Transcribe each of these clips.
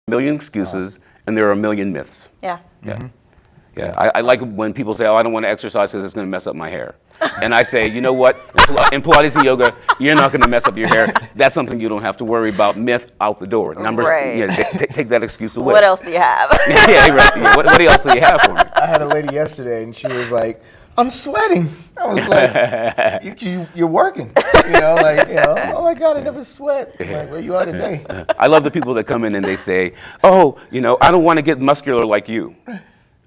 million excuses and there are a million myths. Yeah. Yeah. Yeah, I like when people say, oh, I don't want to exercise because it's going to mess up my hair. And I say, you know what? In Pilates and yoga, you're not going to mess up your hair. That's something you don't have to worry about. Myth out the door. Numbers, Right. yeah, take that excuse away. What else do you have? Yeah, right. Yeah, what else do you have for me? I had a lady yesterday, and she was like, "I'm sweating." I was like, "You're working." Oh my God, I never sweat. I'm like, where you are today? I love the people that come in and they say, oh, I don't want to get muscular like you.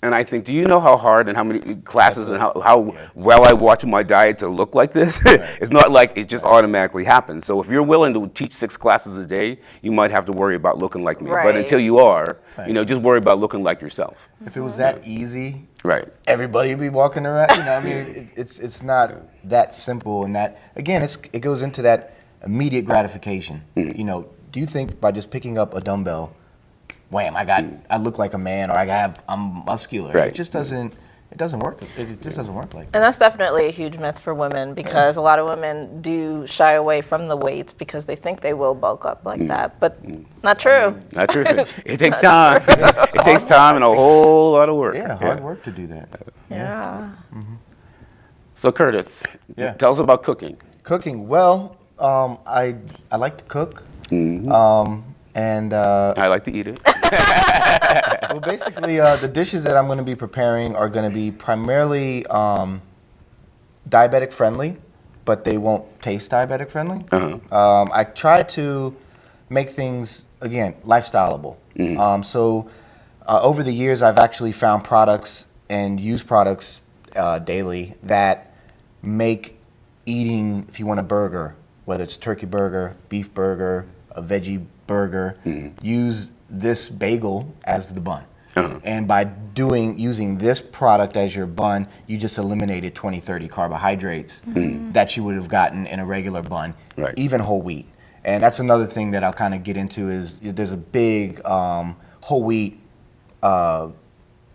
And I think, do you know how hard and how many classes and how well I watch my diet to look like this? It's not like it just automatically happens. So if you're willing to teach 6 classes a day, you might have to worry about looking like me. Right. But until you are, just worry about looking like yourself. If it was that easy, right? Everybody would be walking around. It's not that simple, and that again, it goes into that immediate gratification. Do you think by just picking up a dumbbell, wham, I look like a man, or I'm muscular? Right. It just doesn't. It doesn't work. It just doesn't work like that. And that's definitely a huge myth for women, because a lot of women do shy away from the weights because they think they will bulk up like that, but not true. Not true. It takes time. It takes time and a whole lot of work. Yeah, hard work to do that. Yeah. So Curtis, tell us about cooking. Cooking. Well, I like to cook. And I like to eat it. well, basically, the dishes that I'm going to be preparing are going to be primarily diabetic friendly, but they won't taste diabetic friendly. I try to make things, again, lifestyleable. So over the years, I've actually found products and used products daily that make eating, if you want a burger, whether it's turkey burger, beef burger, a veggie burger, use this bagel as the bun. And by using this product as your bun, you just eliminated 20, 30 carbohydrates that you would have gotten in a regular bun, even whole wheat. And that's another thing that I'll kind of get into is there's a big whole wheat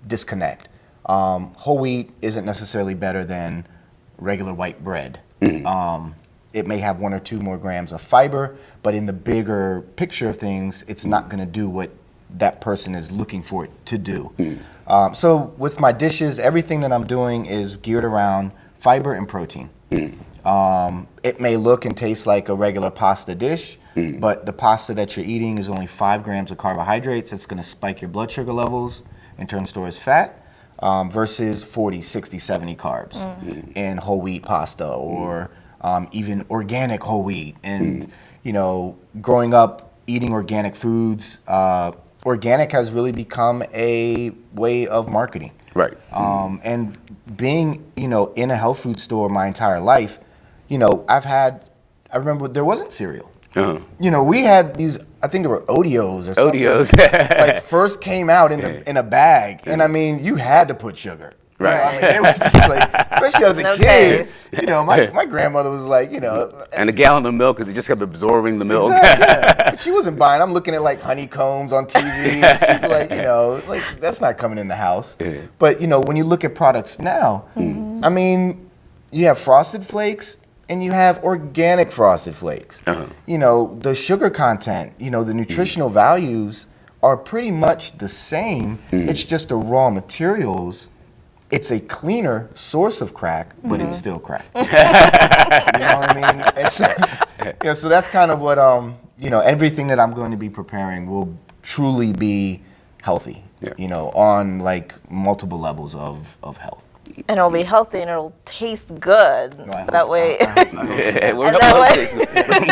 disconnect. Whole wheat isn't necessarily better than regular white bread. It may have 1 or 2 more grams of fiber, but in the bigger picture of things, it's not going to do what that person is looking for it to do. So with my dishes, everything that I'm doing is geared around fiber and protein. It may look and taste like a regular pasta dish, but the pasta that you're eating is only 5 grams of carbohydrates. It's going to spike your blood sugar levels and turn store as fat. Versus 40, 60, 70 carbs in whole wheat pasta, or even organic whole wheat. And, growing up eating organic foods, organic has really become a way of marketing. Right. And being, in a health food store my entire life, I remember there wasn't cereal. We had these, I think there were Oreos or something. Like first came out in a bag. And I mean, you had to put sugar. Right. It was just like, especially as a No kid, taste. my grandmother was like, And a gallon of milk because he just kept absorbing the milk. Exactly, yeah. But she wasn't buying. I'm looking at like honeycombs on TV. And she's like, like that's not coming in the house. But, when you look at products now, I mean, you have Frosted Flakes and you have organic Frosted Flakes. The sugar content, the nutritional values are pretty much the same. It's just the raw materials. It's a cleaner source of crack, but it's still crack. You know what I mean? And so that's kind of what, everything that I'm going to be preparing will truly be healthy, on like multiple levels of health. And it'll be healthy and it'll taste good. That way.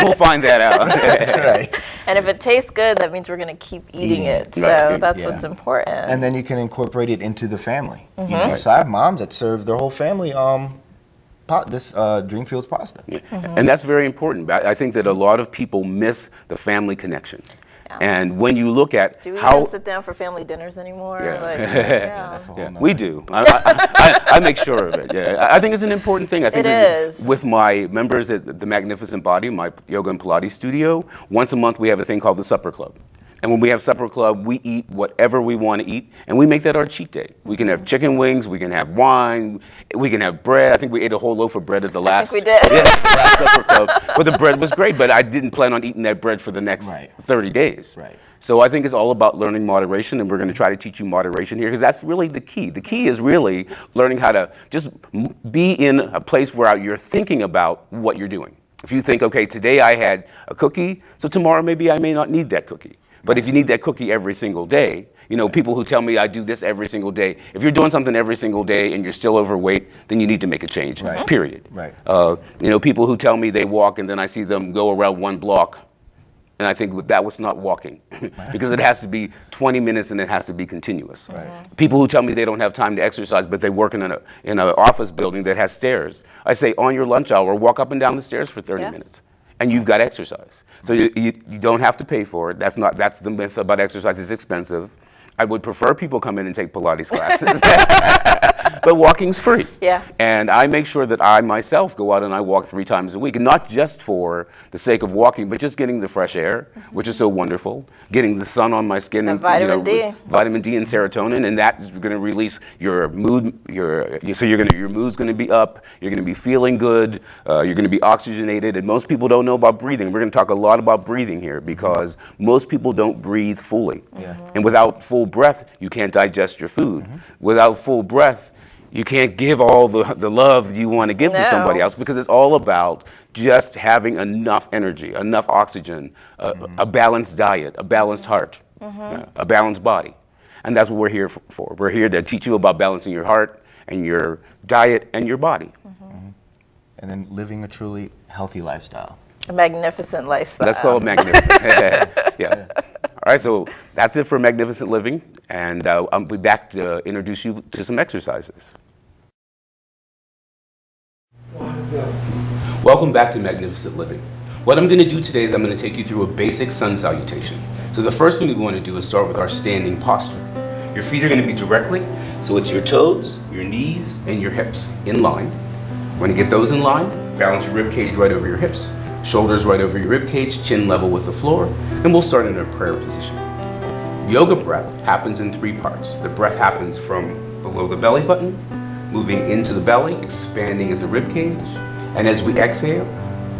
We'll find that out. Right. And if it tastes good, that means we're going to keep eating it. So that's what's important. And then you can incorporate it into the family. So I have moms that serve their whole family Dreamfields pasta. And that's very important. I think that a lot of people miss the family connection. And when you look at do we how even sit down for family dinners anymore? That's a whole nother we do. I make sure of it. Yeah, I think it's an important thing. I think it is. With my members at the Magnificent Body, my yoga and Pilates studio, once a month we have a thing called the Supper Club. And when we have supper club, we eat whatever we want to eat, and we make that our cheat day. We can have chicken wings, we can have wine, we can have bread. I think we ate a whole loaf of bread at the last. I think we did. Yeah, last supper club. But the bread was great, but I didn't plan on eating that bread for the next 30 days. Right. So I think it's all about learning moderation, and we're going to try to teach you moderation here, because that's really the key. The key is really learning how to just be in a place where you're thinking about what you're doing. If you think, okay, today I had a cookie, so tomorrow maybe I may not need that cookie. But if you need that cookie every single day, you know, people who tell me I do this every single day, if you're doing something every single day and you're still overweight, then you need to make a change, period. Right. You know, people who tell me they walk and then I see them go around one block, and I think that was not walking, because it has to be 20 minutes and it has to be continuous. Right. People who tell me they don't have time to exercise, but they work in an office building that has stairs, I say on your lunch hour, walk up and down the stairs for 30 minutes. And you've got exercise. So you don't have to pay for it. That's the myth about exercise. It's expensive. I would prefer people come in and take Pilates classes. But walking's free. Yeah. And I make sure that I myself go out and I walk 3 times a week. And not just for the sake of walking, but just getting the fresh air, which is so wonderful. Getting the sun on my skin. And vitamin D. Vitamin D and serotonin. And that is going to release your mood. Your mood's going to be up. You're going to be feeling good. You're going to be oxygenated. And most people don't know about breathing. We're going to talk a lot about breathing here, because most people don't breathe fully. And without full breath, you can't digest your food. Without full breath, you can't give all the love you want to give to somebody else, because it's all about just having enough energy, enough oxygen, a balanced diet, a balanced heart, a balanced body. And that's what we're here for. We're here to teach you about balancing your heart and your diet and your body. And then living a truly healthy lifestyle. A magnificent lifestyle. That's called magnificent. Yeah. All right, so that's it for Magnificent Living, and I'll be back to introduce you to some exercises. Welcome back to Magnificent Living. What I'm going to do today is I'm going to take you through a basic sun salutation. So the first thing we want to do is start with our standing posture. Your feet are going to be directly, so it's your toes, your knees, and your hips in line. When you get those in line, balance your rib cage right over your hips. Shoulders right over your rib cage, chin level with the floor, and we'll start in a prayer position. Yoga breath happens in 3 parts. The breath happens from below the belly button, moving into the belly, expanding at the rib cage, and as we exhale,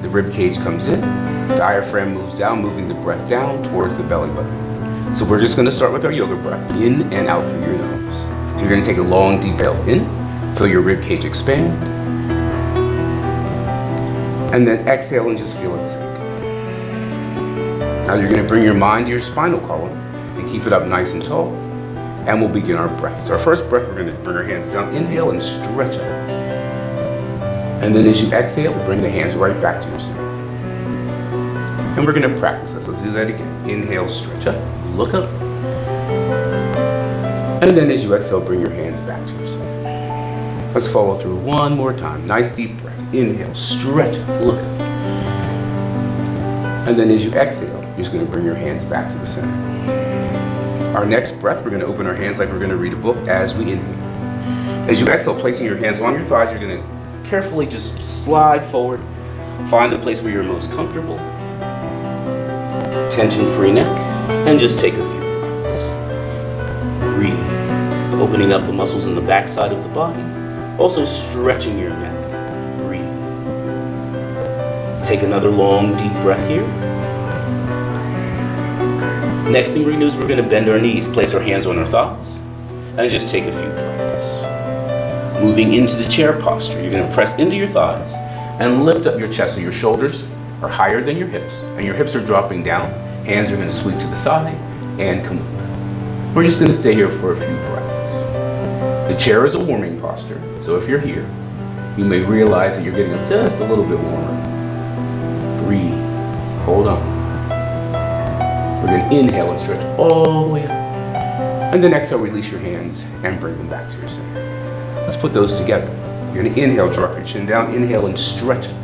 the rib cage comes in, diaphragm moves down, moving the breath down towards the belly button. So we're just going to start with our yoga breath, in and out through your nose. So you're going to take a long, deep inhale in, feel your rib cage expand, and then exhale and just feel it sink. Now you're going to bring your mind to your spinal column and keep it up nice and tall, and we'll begin our breath. So our first breath, we're going to bring our hands down, inhale and stretch up. And then as you exhale, bring the hands right back to your center. And we're going to practice this. Let's do that again. Inhale, stretch up, look up. And then as you exhale, bring your hands back to your center. Let's follow through one more time. Nice deep breath. Inhale, stretch up, look up. And then as you exhale, you're just going to bring your hands back to the center. Our next breath, we're going to open our hands like we're going to read a book as we inhale. As you exhale, placing your hands on your thighs, you're going to carefully just slide forward. Find the place where you're most comfortable. Tension-free neck, and just take a few breaths. Breathe, opening up the muscles in the backside of the body, also stretching your neck. Take another long, deep breath here. Next thing we're going to do is we're going to bend our knees, place our hands on our thighs, and just take a few breaths. Moving into the chair posture, you're going to press into your thighs and lift up your chest so your shoulders are higher than your hips, and your hips are dropping down. Hands are going to sweep to the side and come up. We're just going to stay here for a few breaths. The chair is a warming posture, so if you're here, you may realize that you're getting up just a little bit warmer. Breathe. Hold on. We're going to inhale and stretch all the way up. And then exhale, release your hands and bring them back to your center. Let's put those together. You're going to inhale, drop your chin down, inhale and stretch it.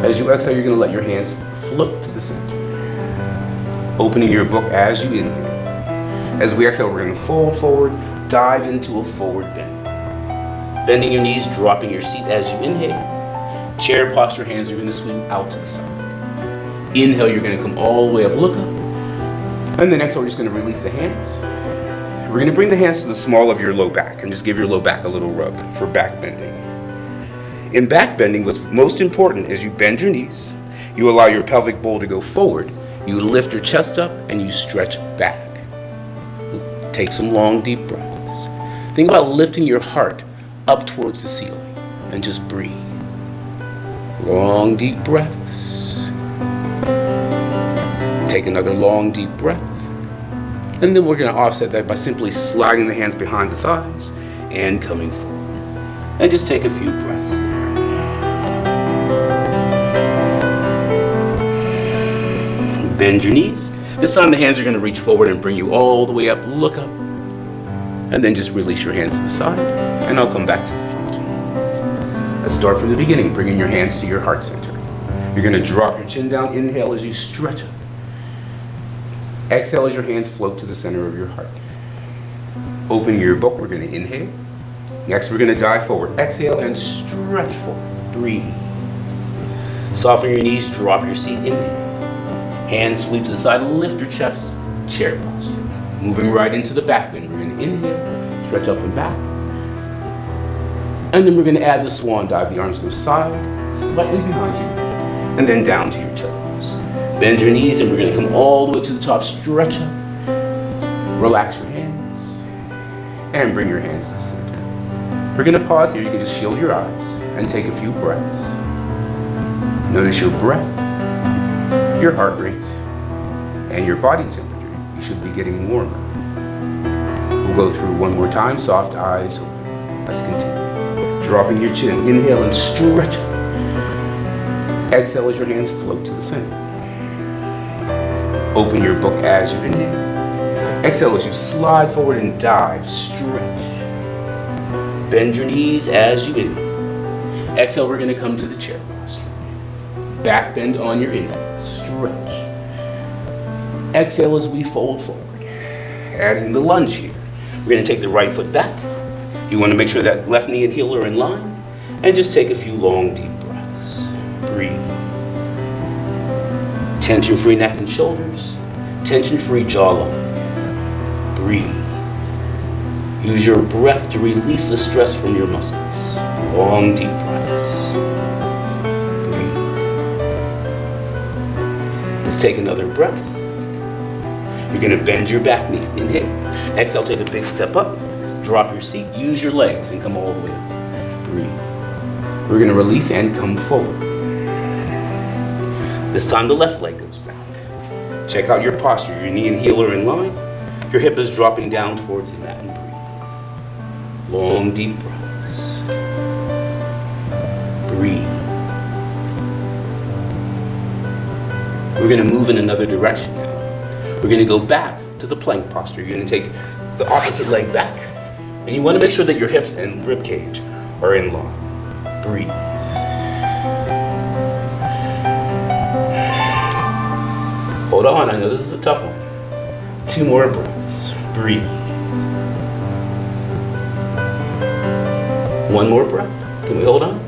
As you exhale, you're going to let your hands float to the center. Opening your book as you inhale. As we exhale, we're going to fold forward, dive into a forward bend. Bending your knees, dropping your seat as you inhale. Chair posture, hands are going to swing out to the side. Inhale, you're going to come all the way up, look up. And then next we're just going to release the hands. We're going to bring the hands to the small of your low back and just give your low back a little rub for back bending. In back bending, what's most important is you bend your knees, you allow your pelvic bowl to go forward, you lift your chest up, and you stretch back. Take some long, deep breaths. Think about lifting your heart up towards the ceiling and just breathe. Long, deep breaths. Take another long, deep breath. And then we're going to offset that by simply sliding the hands behind the thighs and coming forward. And just take a few breaths there. Bend your knees. This time the hands are going to reach forward and bring you all the way up. Look up. And then just release your hands to the side. And I'll come back to the front. Let's start from the beginning, bringing your hands to your heart center. You're going to drop your chin down. Inhale as you stretch up. Exhale as your hands float to the center of your heart. Open your book. We're going to inhale. Next, we're going to dive forward. Exhale and stretch forward. Breathe. Soften your knees. Drop your seat. Inhale. Hands sweep to the side. Lift your chest. Chair posture. Moving right into the back bend. We're going to inhale. Stretch up and back. And then we're going to add the swan dive. The arms go side, slightly behind you, and then down to your toes. Bend your knees, and we're going to come all the way to the top. Stretch up. Relax your hands. And bring your hands to the center. We're going to pause here. You can just shield your eyes and take a few breaths. Notice your breath, your heart rate, and your body temperature. You should be getting warmer. We'll go through one more time. Soft eyes open. Let's continue. Dropping your chin. Inhale and stretch up. Exhale as your hands float to the center. Open your book as you inhale. Exhale as you slide forward and dive. Stretch. Bend your knees as you inhale. Exhale, we're going to come to the chair posture. Back bend on your inhale. Stretch. Exhale as we fold forward. Adding the lunge here. We're going to take the right foot back. You want to make sure that left knee and heel are in line. And just take a few long, deep breaths. Breathe. Tension-free neck and shoulders. Tension-free jawline. Breathe. Use your breath to release the stress from your muscles. Long, deep breaths. Breathe. Let's take another breath. You're going to bend your back knee. Inhale. Exhale, take a big step up. Drop your seat. Use your legs and come all the way up. Breathe. We're going to release and come forward. This time the left leg goes back. Check out your posture. Your knee and heel are in line. Your hip is dropping down towards the mat and breathe. Long, deep breaths. Breathe. We're going to move in another direction now. We're going to go back to the plank posture. You're going to take the opposite leg back. And you want to make sure that your hips and rib cage are in line. Breathe. Hold on, I know this is a tough one. 2 more breaths. Breathe. 1 more breath. Can we hold on?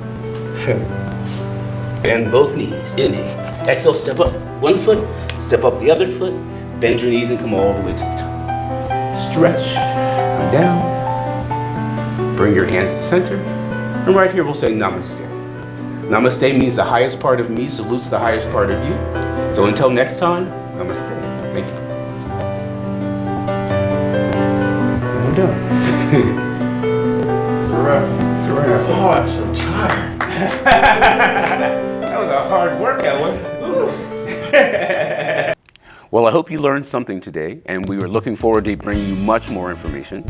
Bend both knees. Inhale. Exhale, step up 1 foot. Step up the other foot. Bend your knees and come all the way to the top. Stretch. Come down. Bring your hands to center. And right here we'll say namaste. Namaste means the highest part of me salutes the highest part of you. So until next time, namaste. Thank you. I'm done. It's a wrap. It's a wrap. Oh, I'm so tired. That was a hard workout. Well, I hope you learned something today, and we are looking forward to bringing you much more information.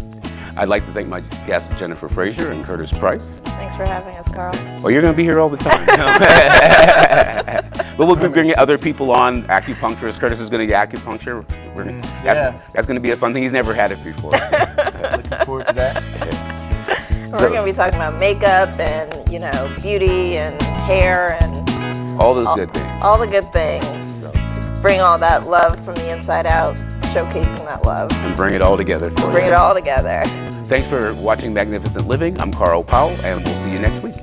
I'd like to thank my guests, Jennifer Frazier and Curtis Price. Thanks for having us, Carl. Well, you're going to be here all the time. But we'll be bringing other people on, acupuncturists. Curtis is going to get acupuncture. That's going to be a fun thing. He's never had it before. Looking forward to that. We're going to be talking about makeup and, beauty and hair and all those good things. All the good things. To bring all that love from the inside out, showcasing that love. And bring it all together for you. Bring it all together. Thanks for watching Magnificent Living. I'm Carl Powell, and we'll see you next week.